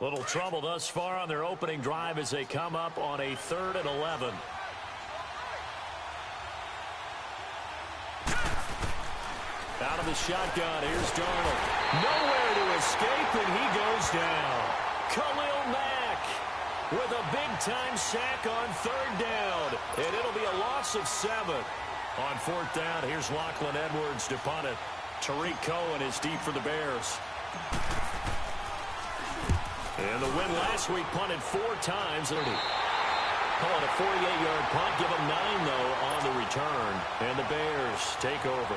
Little trouble thus far on their opening drive as they come up on a 3rd and 11. Out of the shotgun, here's Darnold. Nowhere to escape, and he goes down. Khalil Mack with a big-time sack on 3rd down. And it'll be a loss of 7. On 4th down, here's Lachlan Edwards to punt it. Tariq Cohen is deep for the Bears. And the win last week, punted 4 times. Call it a 48-yard punt. Give them 9, though, on the return. And the Bears take over.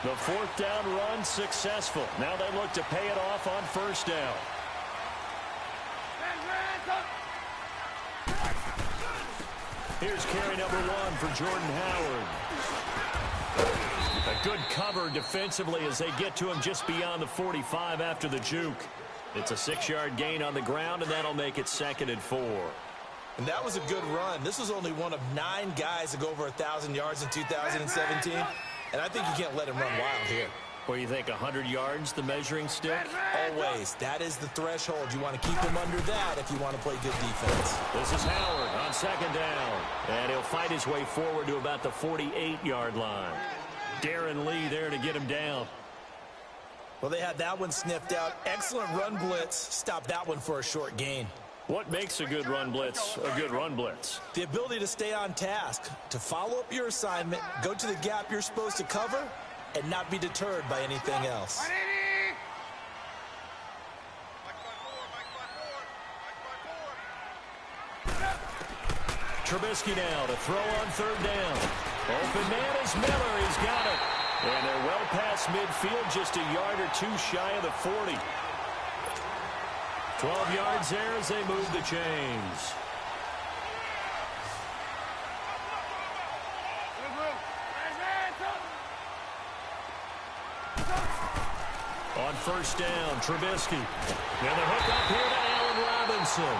The 4th down run successful. Now they look to pay it off on 1st down. Here's carry number 1 for Jordan Howard. A good cover defensively as they get to him just beyond the 45 after the juke. It's a 6-yard gain on the ground, and that'll make it 2nd and 4. And that was a good run. This was only one of 9 guys to go over 1,000 yards in 2017. And I think you can't let him run wild here. What do you think, 100 yards, the measuring stick? Always. That is the threshold. You want to keep him under that if you want to play good defense. This is Howard on 2nd down. And he'll fight his way forward to about the 48-yard line. Darren Lee there to get him down. Well, they had that one sniffed out. Excellent run blitz. Stopped that one for a short gain. What makes a good run blitz a good run blitz? The ability to stay on task, to follow up your assignment, go to the gap you're supposed to cover, and not be deterred by anything else. Trubisky now to throw on 3rd down. Open man is Miller. He's got it. And they're well past midfield, just a yard or 2 shy of the 40. 12 yards there as they move the chains. On 1st down, Trubisky. And the hook up here to Allen Robinson.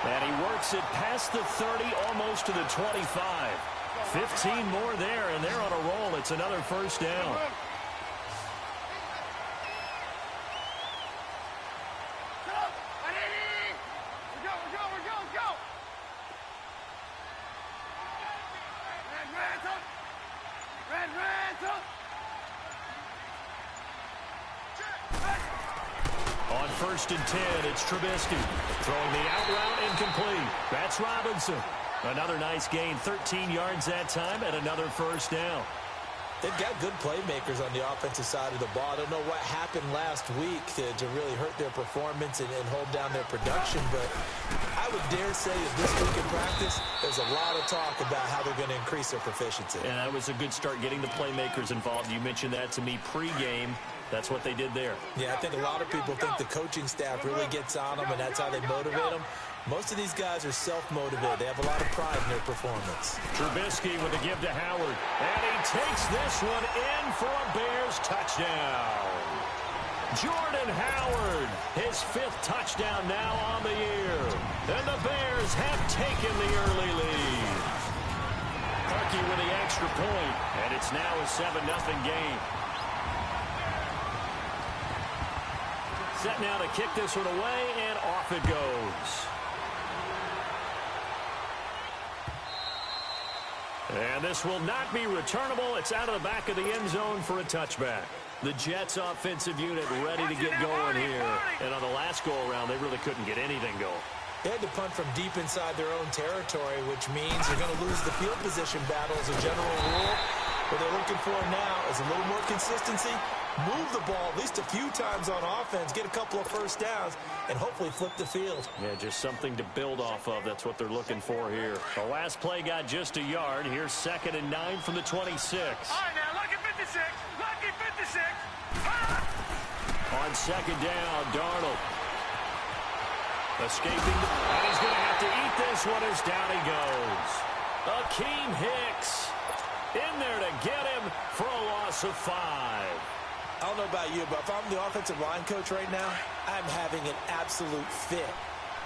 And he works it past the 30, almost to the 25. 15 more there, and they're on a roll. It's another 1st down. On 1st and 10, it's Trubisky. Throwing the out route incomplete. That's Robinson. Another nice gain, 13 yards that time, and another 1st down. They've got good playmakers on the offensive side of the ball. I don't know what happened last week to really hurt their performance and hold down their production, but I would dare say that this week in practice, there's a lot of talk about how they're going to increase their proficiency. And that was a good start, getting the playmakers involved. You mentioned that to me pregame. That's what they did there. Yeah, I think a lot of people think the coaching staff really gets on them, and that's how they motivate them. Most of these guys are self-motivated. They have a lot of pride in their performance. Trubisky with a give to Howard. And he takes this one in for a Bears touchdown. Jordan Howard, his 5th touchdown now on the year. And the Bears have taken the early lead. Harkey with the extra point, and it's now a 7-0 game. Set now to kick this one away, and off it goes. And this will not be returnable. It's out of the back of the end zone for a touchback. The Jets offensive unit ready to get going here. And on the last go-around, they really couldn't get anything going. They had to punt from deep inside their own territory, which means you're going to lose the field position battle as a general rule. What they're looking for now is a little more consistency, move the ball at least a few times on offense, get a couple of 1st downs, and hopefully flip the field. Yeah, just something to build off of. That's what they're looking for here. The last play got just a yard. Here's 2nd and 9 from the 26. All right, now, lucky 56. Lucky 56. On 2nd down, Darnold. Escaping, and he's going to have to eat this one as down he goes. Akeem Hicks in there to get him for a loss of 5. I don't know about you, but if I'm the offensive line coach right now, I'm having an absolute fit.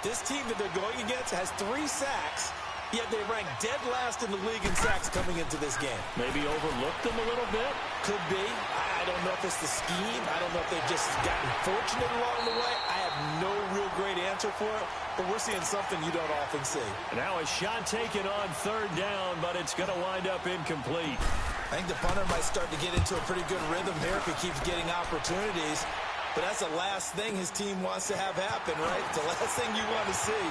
This team that they're going against has 3 sacks, yet they rank dead last in the league in sacks coming into this game. Maybe overlooked them a little bit? could be. I don't know if it's the scheme. I don't know if they've just gotten fortunate along the way. I have no real great answer for it, but we're seeing something you don't often see. Now a shot taken on third down, but it's going to wind up incomplete. I think the punter might start to get into a pretty good rhythm here if he keeps getting opportunities. But that's the last thing his team wants to have happen, right? The last thing you want to see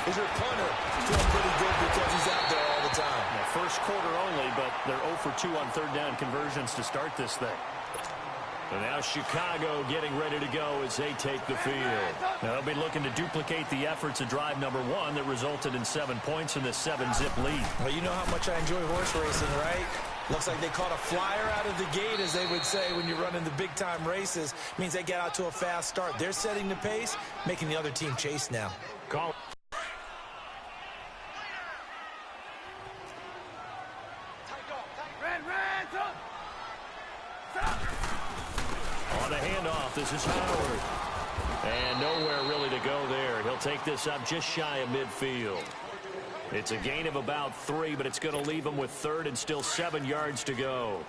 is your punter feeling pretty good because he's out there all the time. Now, first quarter only, but they're 0 for 2 on third down conversions to start this thing. And now Chicago getting ready to go as they take the field. Now they'll be looking to duplicate the efforts of drive number 1 that resulted in 7 points in this 7-zip lead. Well, you know how much I enjoy horse racing, right? Looks like they caught a flyer out of the gate, as they would say when you're running the big-time races. It means they get out to a fast start. They're setting the pace, making the other team chase now. Call. On the handoff, this is Howard. And nowhere really to go there. He'll take this up just shy of midfield. It's a gain of about 3, but it's going to leave him with third and still 7 yards to go.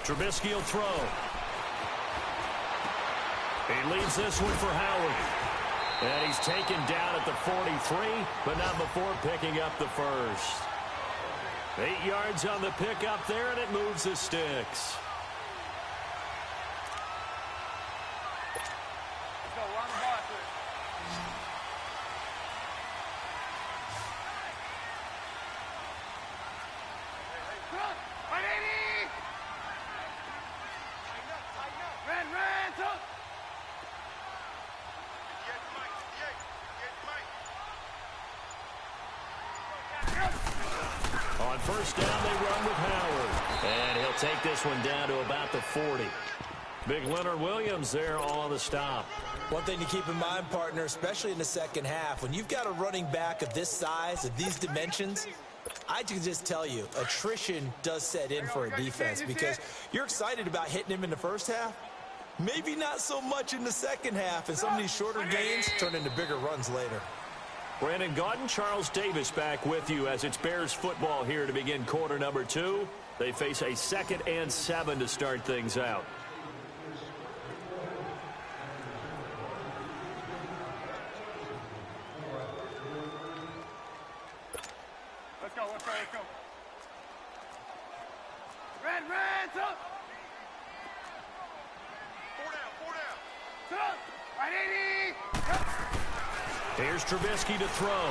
Trubisky will throw. He leaves this one for Howard. And he's taken down at the 43, but not before picking up the first. 8 yards on the pickup there, and it moves the sticks. On first down, they run with Howard. And he'll take this one down to about the 40. Big Leonard Williams there on the stop. One thing to keep in mind, partner, especially in the second half, when you've got a running back of this size, of these dimensions, I can just tell you, attrition does set in for a defense because you're excited about hitting him in the first half. Maybe not so much in the second half, and some of these shorter gains turn into bigger runs later. Brandon Gaudin, Charles Davis back with you as it's Bears football here to begin quarter number 2. They face a 2nd and 7 to start things out. Let's go. Red, up. 4 down. Up. Right, 80. Here's Trubisky to throw.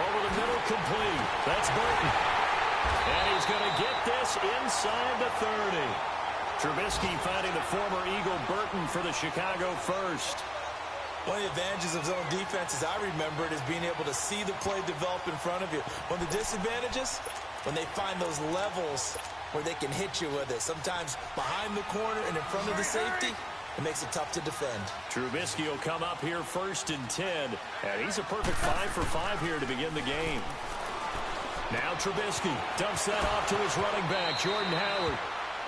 Over the middle, complete. That's Burton. And he's going to get this inside the 30. Trubisky finding the former Eagle Burton for the Chicago first. One of the advantages of zone defense, as I remember it, is being able to see the play develop in front of you. One of the disadvantages, when they find those levels where they can hit you with it. Sometimes behind the corner and in front of the safety, it makes it tough to defend. Trubisky will come up here 1st and 10. And he's a perfect 5 for 5 here to begin the game. Now Trubisky dumps that off to his running back, Jordan Howard.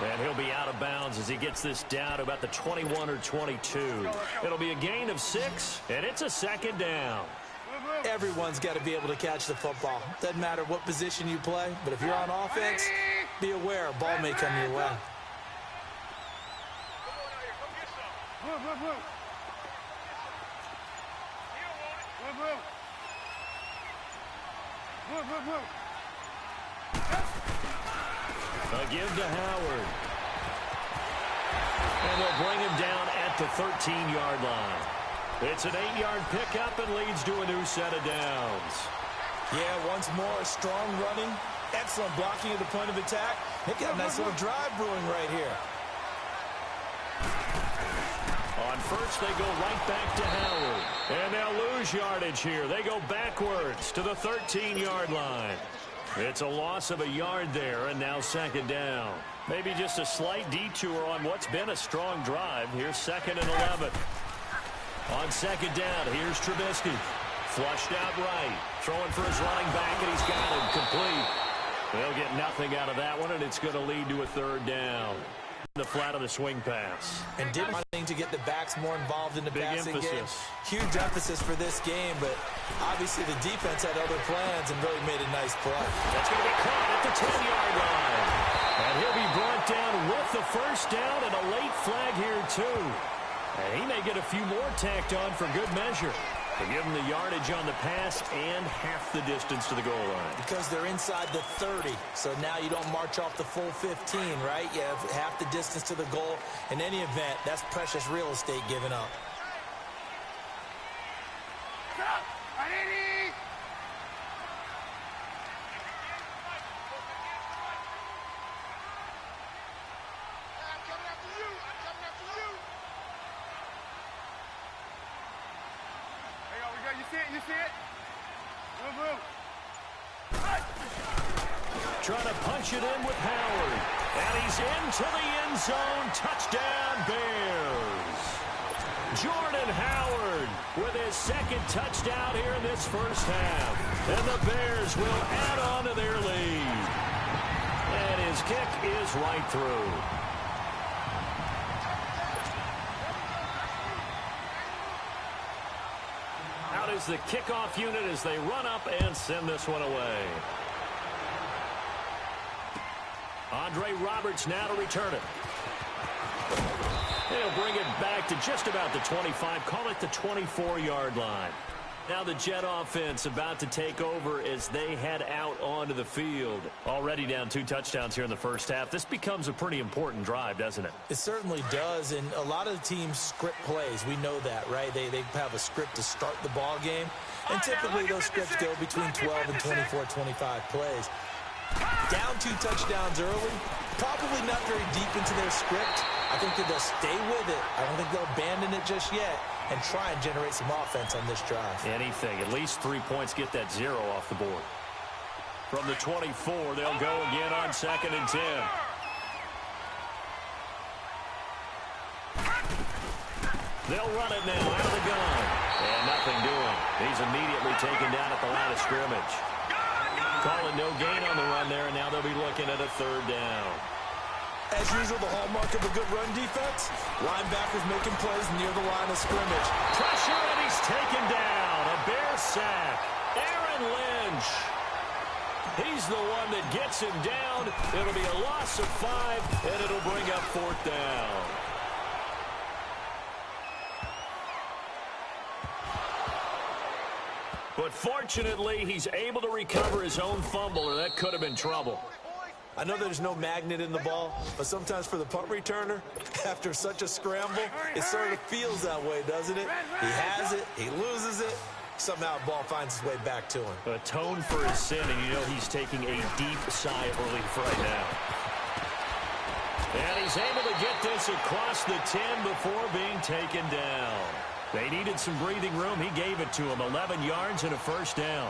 And he'll be out of bounds as he gets this down to about the 21 or 22. It'll be a gain of 6, and it's a 2nd down. Everyone's got to be able to catch the football. Doesn't matter what position you play, but if you're on offense, be aware a ball may come your way. A give to Howard. And they'll bring him down at the 13-yard line. It's an 8-yard pickup and leads to a new set of downs. Yeah, once more, strong running, excellent blocking at the point of attack. They got a nice little drive brewing right here. On first, they go right back to Howard. And they'll lose yardage here. They go backwards to the 13-yard line. It's a loss of a yard there, and now 2nd down. Maybe just a slight detour on what's been a strong drive. Here's 2nd and 11. On 2nd down, here's Trubisky. Flushed out right. Throwing for his running back, and he's got him complete. They'll get nothing out of that one, and it's going to lead to a 3rd down. The flat of the swing pass. And didn't wanting to get the backs more involved in the passing game. Huge emphasis for this game, but obviously the defense had other plans and really made a nice play. That's going to be caught at the 10-yard line. And he'll be brought down with the first down and a late flag here, too. And he may get a few more tacked on for good measure. They give him the yardage on the pass and half the distance to the goal line. Because they're inside the 30, so now you don't march off the full 15, right? You have half the distance to the goal. In any event, that's precious real estate given up. Stop! I need it! I'm coming after you! I'm coming after you! Hang on, we got you see it? You see it? Move, move. Trying to punch it in with Howard. And he's into the end zone. Touchdown, Bears. Jordan Howard with his second touchdown here in this first half. And the Bears will add on to their lead. And his kick is right through. Out is the kickoff unit as they run up and send this one away. Andre Roberts now to return it. He'll bring it back to just about the 25, call it the 24-yard line. Now the Jet offense about to take over as they head out onto the field. Already down 2 touchdowns here in the first half. This becomes a pretty important drive, doesn't it? It certainly does, and a lot of the teams script plays. We know that, right? They have a script to start the ball game, and typically those scripts go between 12 and 24, 25 plays. Down 2 touchdowns early, probably not very deep into their script. I think that they'll stay with it. I don't think they'll abandon it just yet and try and generate some offense on this drive. Anything. At least 3 points, get that 0 off the board. From the 24, they'll go again on 2nd and 10. They'll run it now out of the gun. And nothing doing. He's immediately taken down at the line of scrimmage. Calling no gain on the run there, and now they'll be looking at a 3rd down. As usual, the hallmark of a good run defense, linebackers making plays near the line of scrimmage. Pressure, and he's taken down. A Bear sack. Aaron Lynch. He's the one that gets him down. It'll be a loss of 5, and it'll bring up 4th down. But fortunately, he's able to recover his own fumble, or that could have been trouble. I know there's no magnet in the ball, but sometimes for the punt returner, after such a scramble, it sort of feels that way, doesn't it? He has it, he loses it, somehow the ball finds its way back to him. Atone for his sin, and you know he's taking a deep sigh of relief right now. And he's able to get this across the 10 before being taken down. They needed some breathing room. He gave it to him. 11 yards and a 1st down.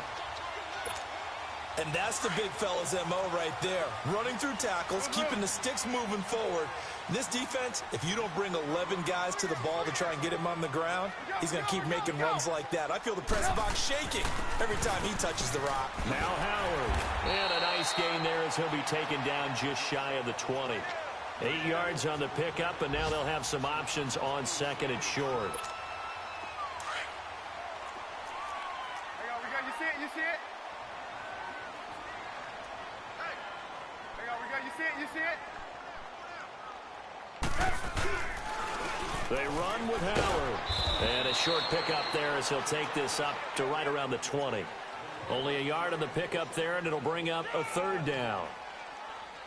And that's the big fella's MO right there. Running through tackles, keeping the sticks moving forward. This defense, if you don't bring 11 guys to the ball to try and get him on the ground, he's going to keep making runs like that. I feel the press box shaking every time he touches the rock. Now Howard. And a nice gain there as he'll be taken down just shy of the 20. 8 yards on the pickup, and now they'll have some options on 2nd and short. You see it? You see it? Hey! Hang on, you see it? You see it? They run with Howard. And a short pickup there as he'll take this up to right around the 20. Only a yard on the pickup there, and it'll bring up a 3rd down.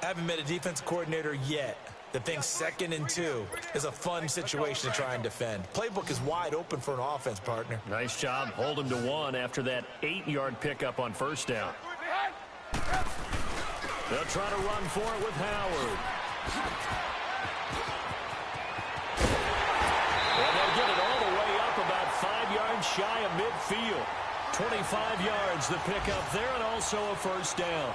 I haven't met a defense coordinator yet that thinks 2nd and 2 is a fun situation to try and defend. Playbook is wide open for an offense, partner. Nice job. Hold him to 1 after that 8-yard pickup on 1st down. They'll try to run for it with Howard. And they'll get it all the way up about 5 yards shy of midfield. 25 yards the pickup there, and also a 1st down.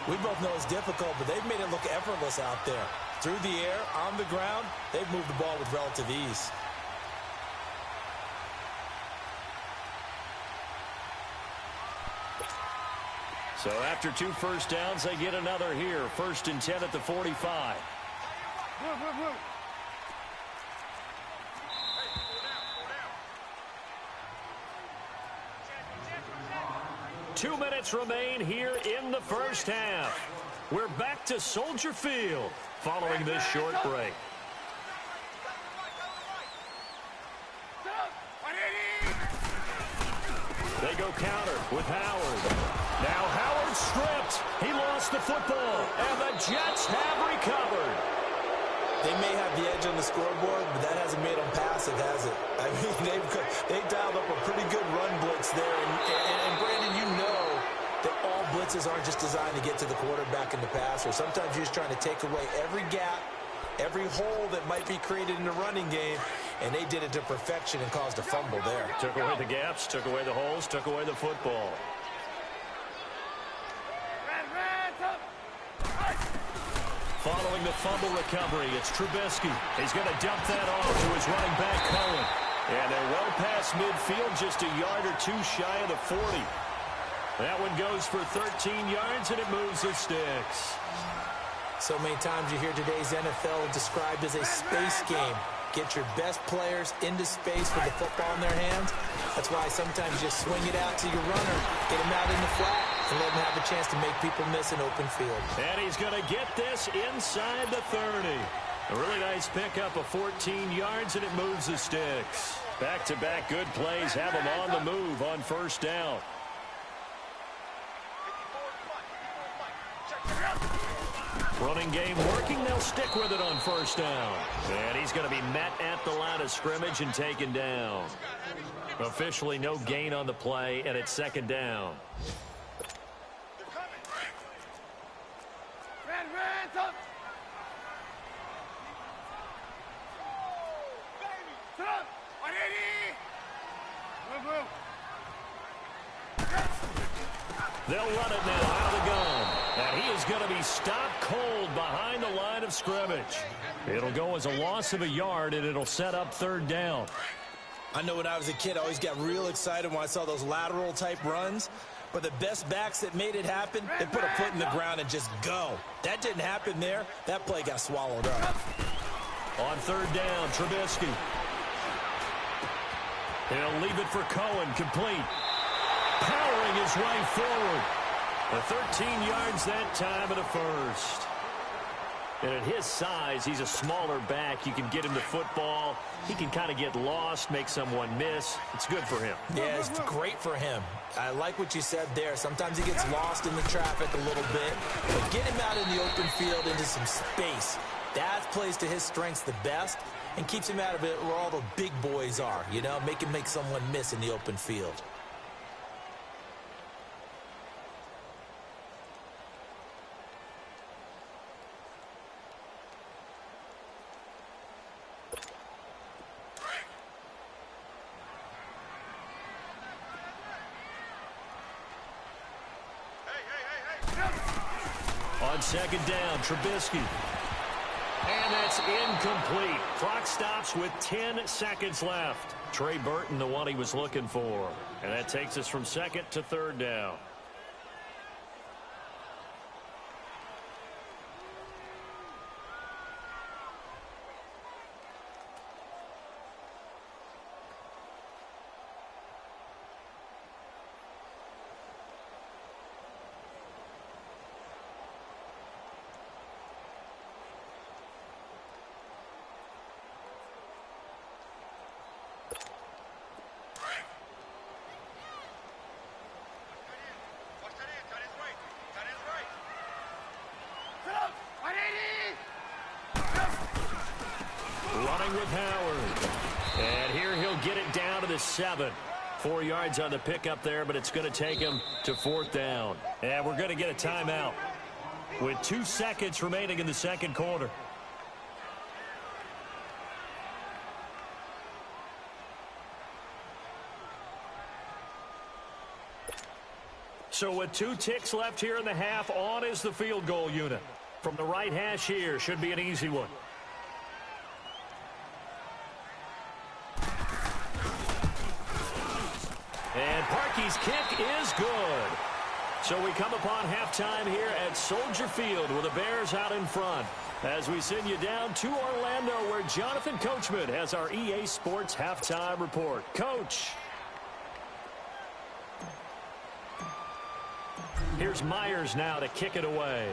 We both know it's difficult, but they've made it look effortless out there. Through the air, on the ground, they've moved the ball with relative ease. So after 2 first downs, they get another here. 1st and 10 at the 45. Move, move, move. 2 minutes remain here in the first half. We're back to Soldier Field following this short break. They go counter with Howard. Now Howard stripped. He lost the football, and the Jets have recovered. They may have the edge on the scoreboard, but that hasn't made them passive, has it? I mean, they've dialed up a pretty good run blitz there. And Brandon, you know that all blitzes aren't just designed to get to the quarterback in the passer. Sometimes you're just trying to take away every gap, every hole that might be created in the running game, and they did it to perfection and caused a fumble there. Took away the gaps, took away the holes, took away the football. Following the fumble recovery, it's Trubisky. He's going to dump that off to his running back, Cohen. And they're well past midfield, just a yard or two shy of the 40. That one goes for 13 yards, and it moves the sticks. So many times you hear today's NFL described as a space game. Get your best players into space with the football in their hands. That's why sometimes you just swing it out to your runner, get him out in the flat, and let him have a chance to make people miss an open field. And he's going to get this inside the 30. A really nice pickup of 14 yards, and it moves the sticks. Back-to-back good plays have him on the move on first down. Running game working. They'll stick with it on first down. And he's going to be met at the line of scrimmage and taken down. Officially no gain on the play, and it's second down. They'll run it now out of the gun. And he is going to be stopped cold behind the line of scrimmage. It'll go as a loss of a yard, and it'll set up third down. I know when I was a kid, I always got real excited when I saw those lateral-type runs. But the best backs that made it happen, they put a foot in the ground and just go. That didn't happen there. That play got swallowed up. On third down, Trubisky. He'll leave it for Cohen, complete. Powering his way forward. The 13 yards that time of the first. And at his size, he's a smaller back. You can get him the football. He can kind of get lost, make someone miss. It's good for him. Yeah, it's great for him. I like what you said there. Sometimes he gets lost in the traffic a little bit. But get him out in the open field into some space. That plays to his strengths the best and keeps him out of it where all the big boys are. You know, make him make someone miss in the open field. On second down, Trubisky. And that's incomplete. Clock stops with 10 seconds left. Trey Burton, the one he was looking for. And that takes us from second to third down. Running with Howard. And here he'll get it down to the 7. 4 yards on the pickup there, but it's going to take him to fourth down. And we're going to get a timeout with 2 seconds remaining in the second quarter. So with 2 ticks left here in the half, on is the field goal unit. From the right hash here, should be an easy one. And Parkey's kick is good. So we come upon halftime here at Soldier Field with the Bears out in front. As we send you down to Orlando, where Jonathan Coachman has our EA Sports halftime report. Coach. Here's Myers now to kick it away.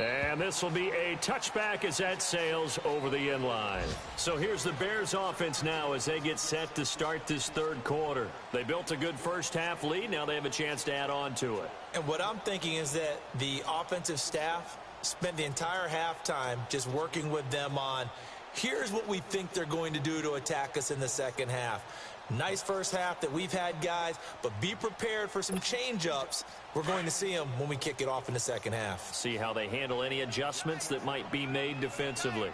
And this will be a touchback as that sails over the end line. So here's the Bears offense now as they get set to start this third quarter. They built a good first half lead. Now they have a chance to add on to it. And what I'm thinking is that the offensive staff spent the entire halftime just working with them on, here's what we think they're going to do to attack us in the second half. Nice first half that we've had, guys, but be prepared for some change-ups. We're going to see them when we kick it off in the second half. See how they handle any adjustments that might be made defensively.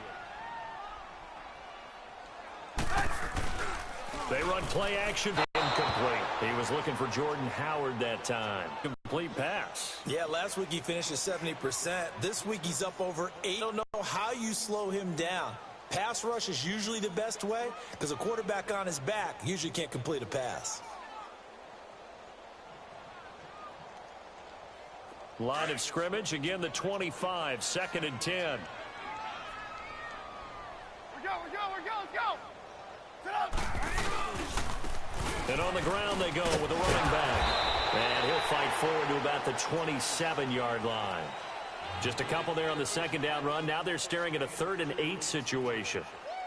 They run play action. Incomplete. He was looking for Jordan Howard that time. Complete pass. Yeah, last week he finished at 70%. This week he's up over 8. I don't know how you slow him down. Pass rush is usually the best way because a quarterback on his back usually can't complete a pass. Line of scrimmage, again the 25, 2nd and 10. We go, let's go. Sit up. And on the ground they go with a running back. And he'll fight forward to about the 27-yard line. Just a couple there on the second down run. Now they're staring at a 3rd and 8 situation.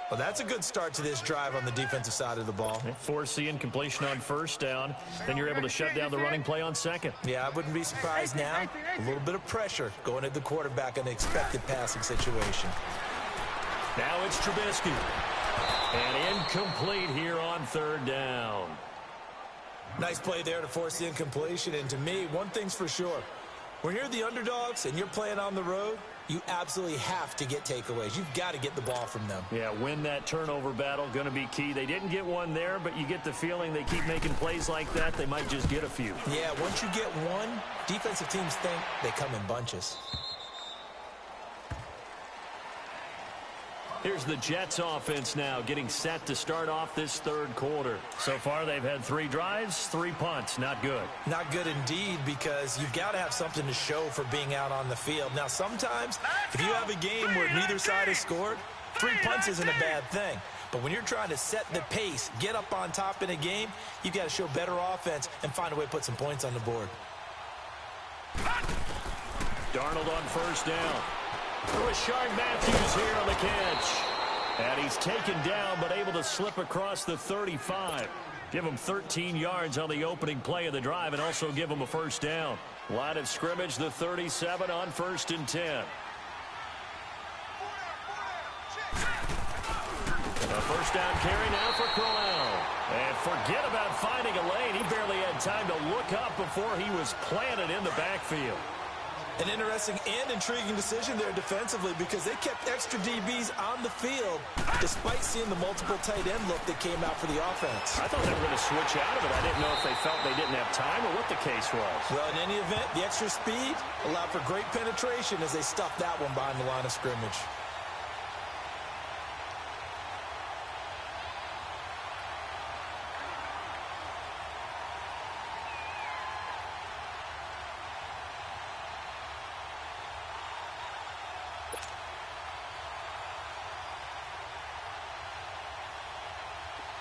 Well, that's a good start to this drive on the defensive side of the ball. Forcing completion on first down. Then you're able to shut down the running play on second. Yeah, I wouldn't be surprised now. A little bit of pressure going at the quarterback in the expected passing situation. Now it's Trubisky. And incomplete here on 3rd down. Nice play there to force the incompletion. And to me, one thing's for sure. When you're the underdogs and you're playing on the road, you absolutely have to get takeaways. You've got to get the ball from them. Yeah, win that turnover battle, going to be key. They didn't get one there, but you get the feeling they keep making plays like that, they might just get a few. Yeah, once you get one, defensive teams think they come in bunches. Here's the Jets offense now getting set to start off this third quarter. So far, they've had 3 drives, 3 punts. Not good. Not good indeed, because you've got to have something to show for being out on the field. Now, sometimes, if you have a game where neither side has scored, 3 punts isn't a bad thing. But when you're trying to set the pace, get up on top in a game, you've got to show better offense and find a way to put some points on the board. Darnold on first down. Rashard Matthews here on the catch. And he's taken down, but able to slip across the 35. Give him 13 yards on the opening play of the drive and also give him a first down. Line of scrimmage, the 37 on 1st and 10. A first down carry now for Crowell. And forget about finding a lane. He barely had time to look up before he was planted in the backfield. An interesting and intriguing decision there defensively, because they kept extra DBs on the field despite seeing the multiple tight end look that came out for the offense. I thought they were going to switch out of it. I didn't know if they felt they didn't have time or what the case was. Well, in any event, the extra speed allowed for great penetration as they stuffed that one behind the line of scrimmage.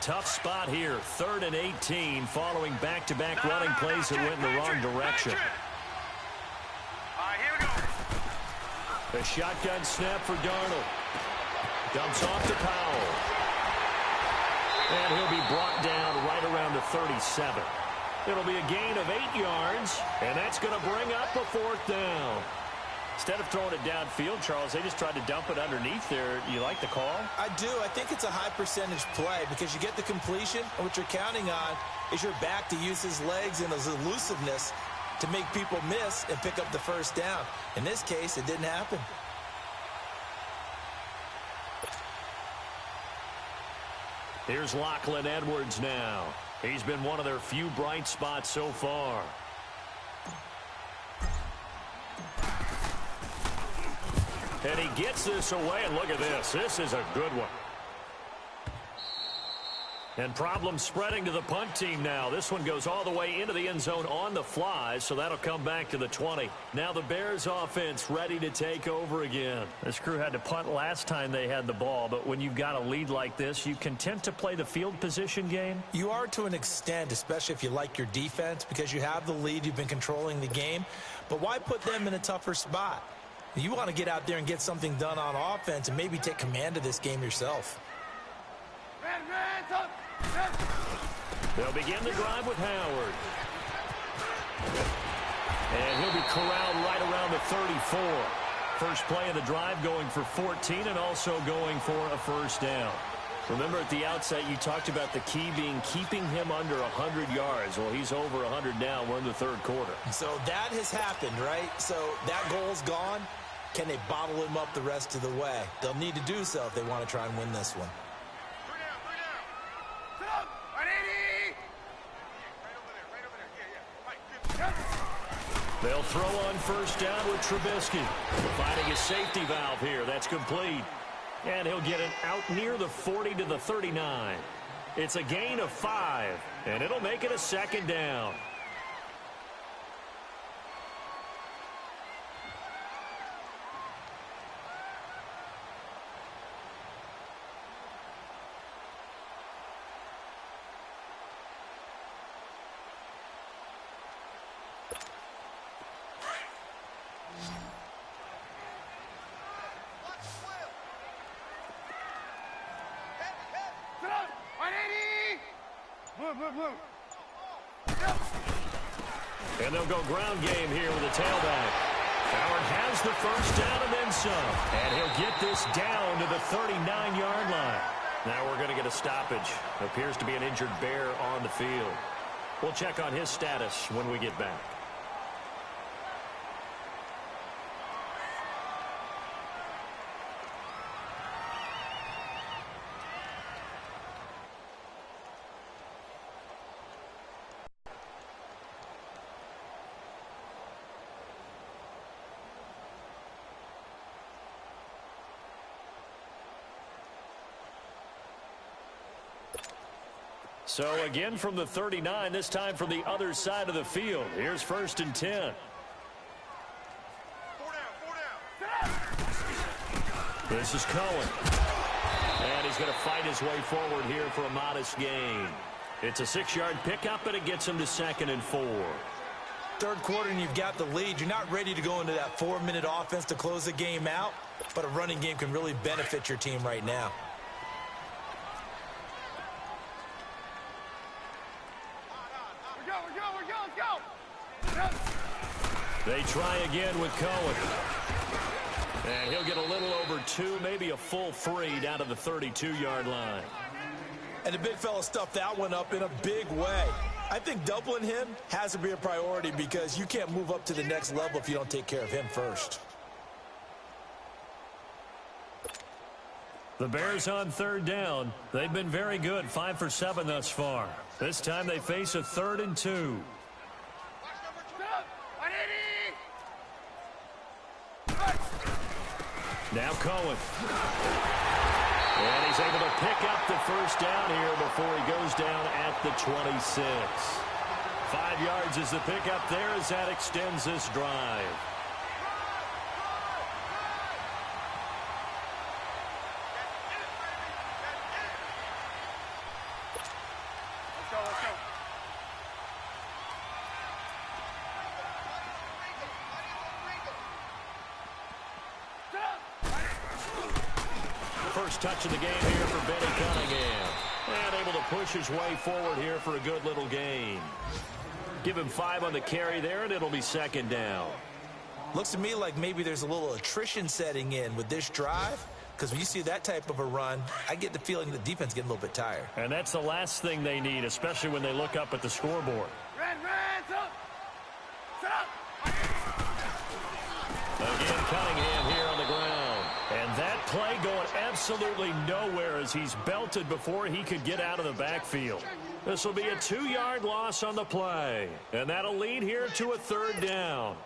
Tough spot here, 3rd and 18, following back-to-back running plays that went in the wrong direction. Here we go. A shotgun snap for Darnold. Dumps off to Powell. And he'll be brought down right around the 37. It'll be a gain of 8 yards, and that's going to bring up a 4th down. Instead of throwing it downfield, Charles, they just tried to dump it underneath there. You like the call? I do. I think it's a high percentage play because you get the completion, and what you're counting on is your back to use his legs and his elusiveness to make people miss and pick up the first down. In this case, it didn't happen. Here's Lachlan Edwards now. He's been one of their few bright spots so far. And he gets this away, and look at this. This is a good one. And problems spreading to the punt team now. This one goes all the way into the end zone on the fly, so that'll come back to the 20. Now the Bears offense ready to take over again. This crew had to punt last time they had the ball, but when you've got a lead like this, you content to play the field position game? You are to an extent, especially if you like your defense, because you have the lead, you've been controlling the game. But why put them in a tougher spot? You want to get out there and get something done on offense and maybe take command of this game yourself. They'll begin the drive with Howard. And he'll be corralled right around the 34. First play of the drive going for 14 and also going for a first down. Remember at the outset you talked about the key being keeping him under 100 yards. Well, he's over 100 now. We're in the third quarter. So that has happened, right? So that goal's gone. Can they bottle him up the rest of the way? They'll need to do so if they want to try and win this one. They'll throw on first down with Trubisky. Finding a safety valve here. That's complete. And he'll get it out near the 40 to the 39. It's a gain of 5, and it'll make it a second down. And they'll go ground game here with a tailback. Howard has the first down and then some. And he'll get this down to the 39-yard line. Now we're going to get a stoppage. Appears to be an injured Bear on the field. We'll check on his status when we get back. So again from the 39, this time from the other side of the field. Here's first and 10. This is Cohen. And he's going to fight his way forward here for a modest gain. It's a 6-yard pickup, and it gets him to 2nd and 4. Third quarter and you've got the lead. You're not ready to go into that 4-minute offense to close the game out, but a running game can really benefit your team right now. They try again with Cohen. And he'll get a little over 2, maybe a full 3 down to the 32-yard line. And the big fella stuffed that one up in a big way. I think doubling him has to be a priority because you can't move up to the next level if you don't take care of him first. The Bears on third down. They've been very good, 5 for 7 thus far. This time they face a 3rd and 2. Now Cohen. And he's able to pick up the first down here before he goes down at the 26. 5 yards is the pickup there as that extends this drive. First touch of the game here for Benny Cunningham. And able to push his way forward here for a good little gain. Give him 5 on the carry there, and it'll be 2nd down. Looks to me like maybe there's a little attrition setting in with this drive, because when you see that type of a run, I get the feeling the defense is getting a little bit tired. And that's the last thing they need, especially when they look up at the scoreboard. Again, Cunningham here on the ground. And that play going absolutely nowhere as he's belted before he could get out of the backfield. This will be a 2-yard loss on the play. And that'll lead here to a 3rd down.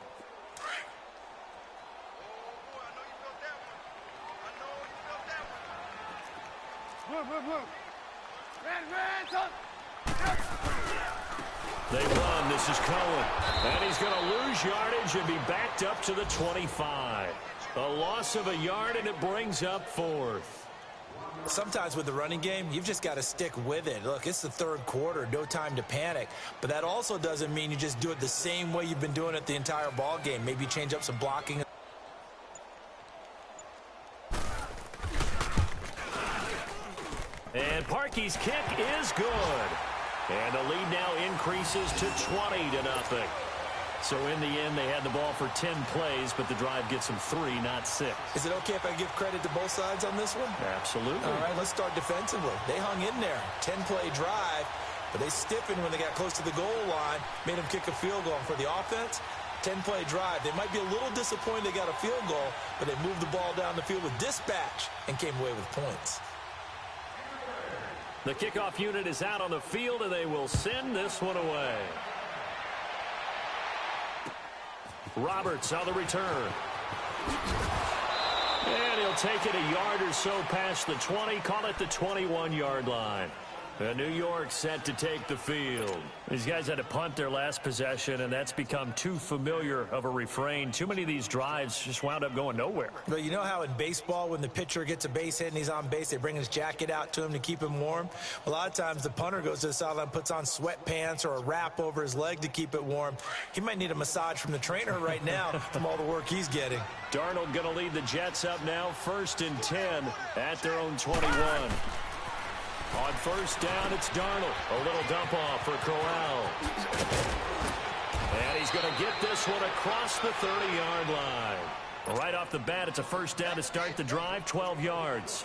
They run. This is Cohen. And he's going to lose yardage and be backed up to the 25. A loss of a yard, and it brings up 4th. Sometimes with the running game, you've just got to stick with it. Look, it's the 3rd quarter, no time to panic. But that also doesn't mean you just do it the same way you've been doing it the entire ball game. Maybe change up some blocking. And Parkey's kick is good. And the lead now increases to 20-0. So in the end, they had the ball for 10 plays, but the drive gets them 3, not 6. Is it okay if I give credit to both sides on this one? Absolutely. All right, let's start defensively. They hung in there. 10-play drive, but they stiffened when they got close to the goal line, made them kick a field goal. And for the offense, 10-play drive. They might be a little disappointed they got a field goal, but they moved the ball down the field with dispatch and came away with points. The kickoff unit is out on the field, and they will send this one away. Roberts on the return. And he'll take it a yard or so past the 20, call it the 21-yard line. New York set to take the field. These guys had to punt their last possession, and that's become too familiar of a refrain. Too many of these drives just wound up going nowhere. But you know how in baseball, when the pitcher gets a base hit and he's on base, they bring his jacket out to him to keep him warm? A lot of times the punter goes to the sideline, puts on sweatpants or a wrap over his leg to keep it warm. He might need a massage from the trainer right now from all the work he's getting. Darnold going to lead the Jets up now, 1st and 10 at their own 21. On 1st down, it's Darnold. A little dump off for Corral. And he's going to get this one across the 30-yard line. Right off the bat, it's a 1st down to start the drive, 12 yards.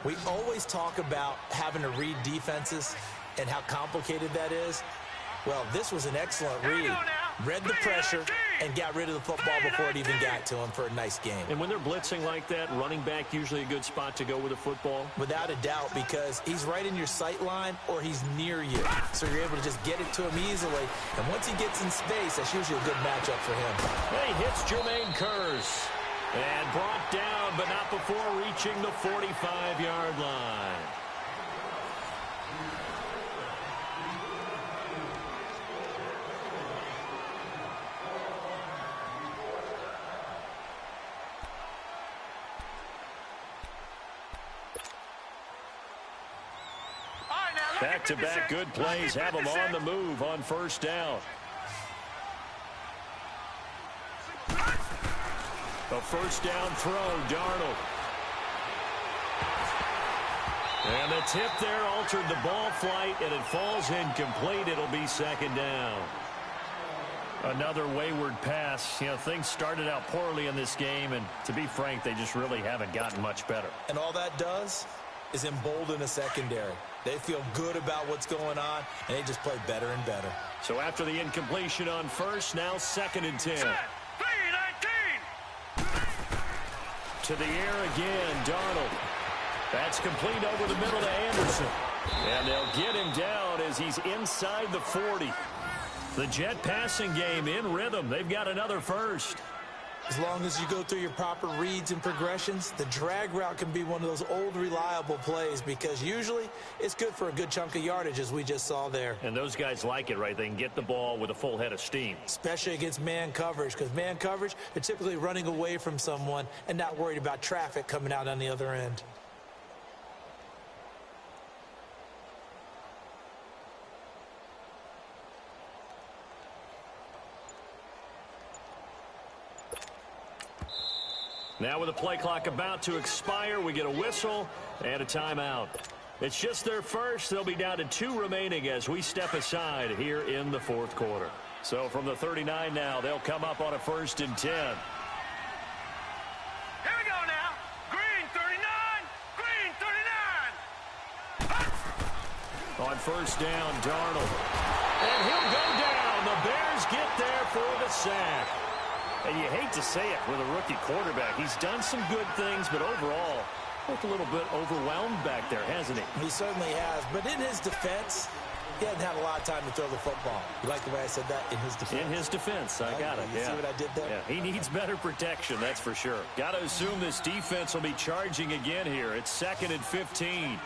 We always talk about having to read defenses and how complicated that is. Well, this was an excellent read. Read the pressure and got rid of the football before it even got to him for a nice game. And when they're blitzing like that, running back usually a good spot to go with the football? Without a doubt, because he's right in your sight line or he's near you. So you're able to just get it to him easily. And once he gets in space, that's usually a good matchup for him. He hits Jermaine Kearse. And brought down, but not before reaching the 45-yard line. Back-to-back good plays have them on the move on 1st down. A 1st down throw, Darnold. And the tip there altered the ball flight, and it falls incomplete. It'll be 2nd down. Another wayward pass. You know, things started out poorly in this game, and to be frank, they just really haven't gotten much better. And all that does is embolden a secondary. They feel good about what's going on, and they just play better and better. So after the incompletion on 1st, now 2nd and 10. To the air again, Darnold. That's complete over the middle to Anderson. And they'll get him down as he's inside the 40. The Jet passing game in rhythm. They've got another 1st. As long as you go through your proper reads and progressions, the drag route can be one of those old reliable plays because usually it's good for a good chunk of yardage, as we just saw there. And those guys like it, right? They can get the ball with a full head of steam. Especially against man coverage, because man coverage, they're typically running away from someone and not worried about traffic coming out on the other end. Now with the play clock about to expire, we get a whistle and a timeout. It's just their 1st. They'll be down to 2 remaining as we step aside here in the 4th quarter. So from the 39 now, they'll come up on a 1st and 10. Here we go now. Green 39. Green 39. On 1st down, Darnold. And he'll go down. The Bears get there for the sack. And you hate to say it with a rookie quarterback. He's done some good things, but overall, looked a little bit overwhelmed back there, hasn't he? He certainly has. But in his defense, he hasn't had a lot of time to throw the football. You like the way I said that? In his defense? In his defense. I got it. You see what I did there? Yeah, he needs better protection, that's for sure. Got to assume this defense will be charging again here. It's 2nd and 15.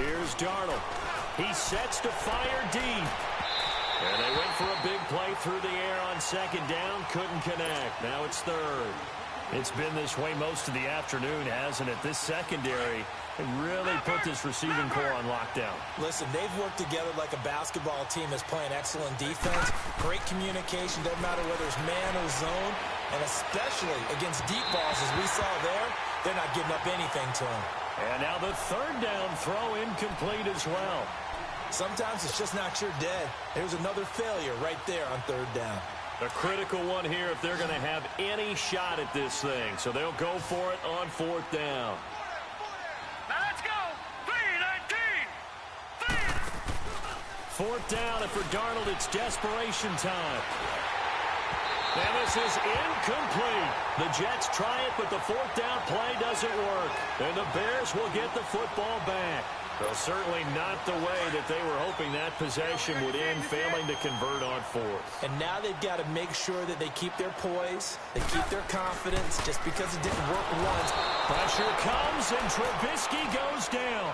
Here's Darnold. He sets to fire deep. And they went for a big play through the air on second down. Couldn't connect. Now it's third. It's been this way most of the afternoon, hasn't it? This secondary really put this receiving core on lockdown. Listen, they've worked together like a basketball team that's playing excellent defense. Great communication, doesn't matter whether it's man or zone. And especially against deep balls, as we saw there, they're not giving up anything to them. And now the third down throw incomplete as well. Sometimes it's just not your day. There's another failure right there on third down. A critical one here if they're going to have any shot at this thing. So they'll go for it on fourth down. Now let's go. 3-19. Fourth down, and for Darnold, it's desperation time. And this is incomplete. The Jets try it, but the fourth down play doesn't work. And the Bears will get the football back. Well, certainly not the way that they were hoping that possession would end, failing to convert on fourth. And now they've got to make sure that they keep their poise, they keep their confidence, just because it didn't work once. Pressure comes, and Trubisky goes down.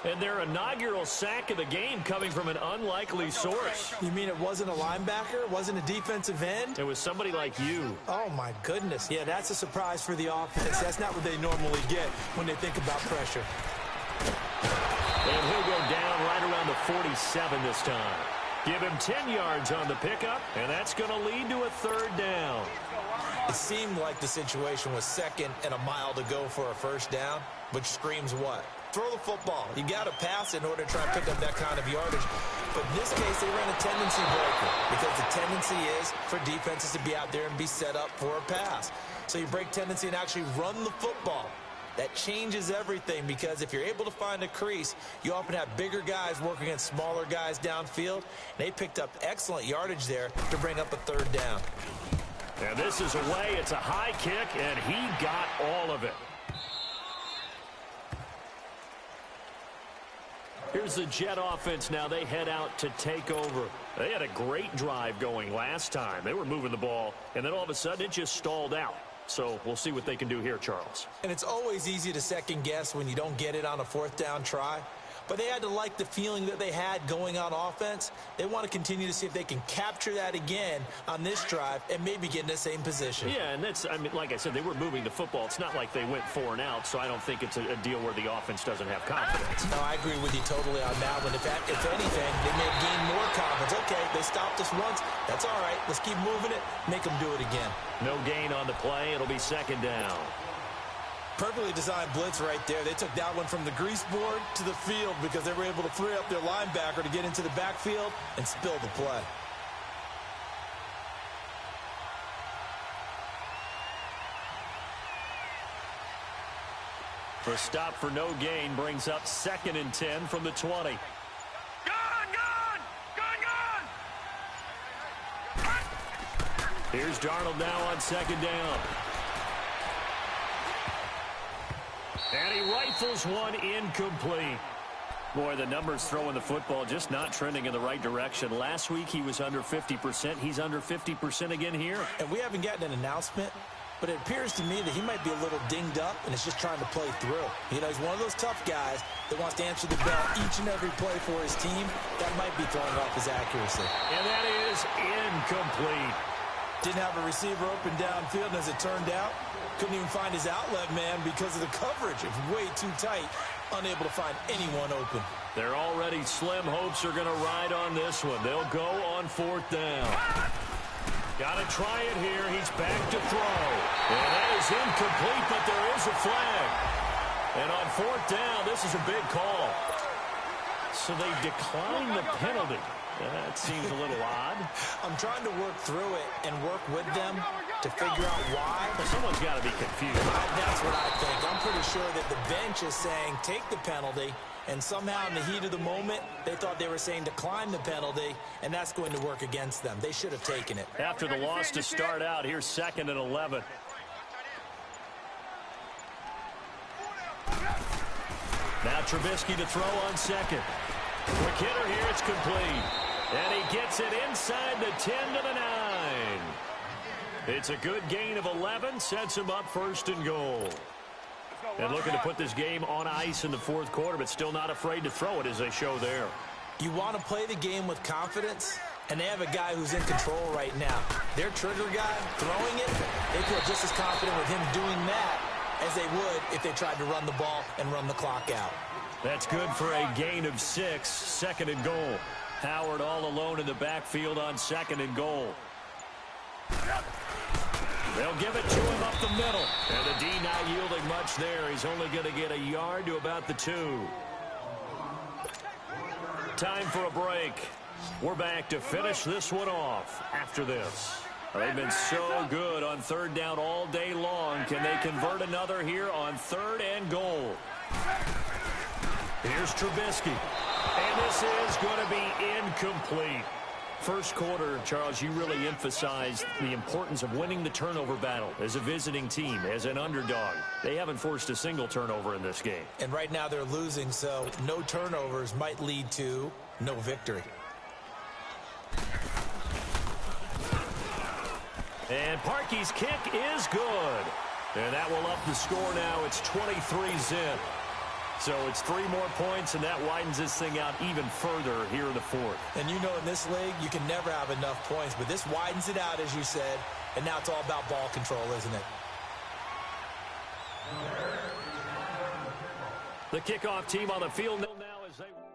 And their inaugural sack of the game coming from an unlikely source. You mean it wasn't a linebacker? It wasn't a defensive end? It was somebody like you. Oh, my goodness. Yeah, that's a surprise for the offense. That's not what they normally get when they think about pressure. And he'll go down right around the 47 this time. Give him 10 yards on the pickup, and that's going to lead to a third down. It seemed like the situation was second and a mile to go for a first down, which screams what? Throw the football. You got to pass in order to try and pick up that kind of yardage. But in this case, they ran a tendency breaker because the tendency is for defenses to be out there and be set up for a pass. So you break tendency and actually run the football. That changes everything because if you're able to find a crease, you often have bigger guys working against smaller guys downfield. They picked up excellent yardage there to bring up a third down. And this is away. It's a high kick, and he got all of it. Here's the Jet offense now. They head out to take over. They had a great drive going last time. They were moving the ball, and then all of a sudden it just stalled out. So we'll see what they can do here, Charles. And it's always easy to second guess when you don't get it on a fourth down try. But they had to like the feeling that they had going on offense. They want to continue to see if they can capture that again on this drive and maybe get in the same position. Yeah, and that's, I mean, like I said, they were moving the football. It's not like they went 4 and out, so I don't think it's a deal where the offense doesn't have confidence. No, I agree with you totally on that one. If anything, they may have gained more confidence. Okay, they stopped us once. That's all right. Let's keep moving it. Make them do it again. No gain on the play. It'll be second down. Perfectly designed blitz right there. They took that one from the grease board to the field because they were able to free up their linebacker to get into the backfield and spill the play. The stop for no gain brings up 2nd and 10 from the 20. Here's Darnold now on second down. And he rifles one incomplete. Boy, the numbers throwing the football just not trending in the right direction. Last week he was under 50%. He's under 50% again here. And we haven't gotten an announcement, but it appears to me that he might be a little dinged up and is just trying to play through. You know, he's one of those tough guys that wants to answer the bell each and every play for his team. That might be throwing off his accuracy. And that is incomplete. Didn't have a receiver open downfield, and as it turned out, couldn't even find his outlet man because of the coverage. It was way too tight, unable to find anyone open. Their already slim hopes are going to ride on this one. They'll go on fourth down. Got to try it here. He's back to throw. And that is incomplete, but there is a flag. And on fourth down, this is a big call. So they decline the penalty. That seems a little odd. I'm trying to work through it and work with them to figure out why. Well, someone's got to be confused. That's what I think. I'm pretty sure that the bench is saying take the penalty, and somehow in the heat of the moment, they thought they were saying decline the penalty, and that's going to work against them. They should have taken it. After the loss to start out, here's 2nd and 11. Now Trubisky to throw on second. Quick hitter here, it's complete. And he gets it inside the 10 to the 9. It's a good gain of 11, sets him up 1st and goal. And looking to put this game on ice in the fourth quarter, but still not afraid to throw it as they show there. You want to play the game with confidence, and they have a guy who's in control right now. Their trigger guy, throwing it, they feel just as confident with him doing that as they would if they tried to run the ball and run the clock out. That's good for a gain of 6, second and goal. Howard all alone in the backfield on second and goal. They'll give it to him up the middle. And the D not yielding much there. He's only going to get a yard to about the 2. Time for a break. We're back to finish this one off after this. They've been so good on third down all day long. Can they convert another here on third and goal? Here's Trubisky. And this is going to be incomplete. First quarter, Charles, you really emphasized the importance of winning the turnover battle as a visiting team, as an underdog. They haven't forced a single turnover in this game. And right now they're losing, so no turnovers might lead to no victory. And Parkey's kick is good. And that will up the score now. It's 23-zip. So it's 3 more points, and that widens this thing out even further here in the fourth. And you know in this league, you can never have enough points, but this widens it out, as you said, and now it's all about ball control, isn't it? The kickoff team on the field now as they...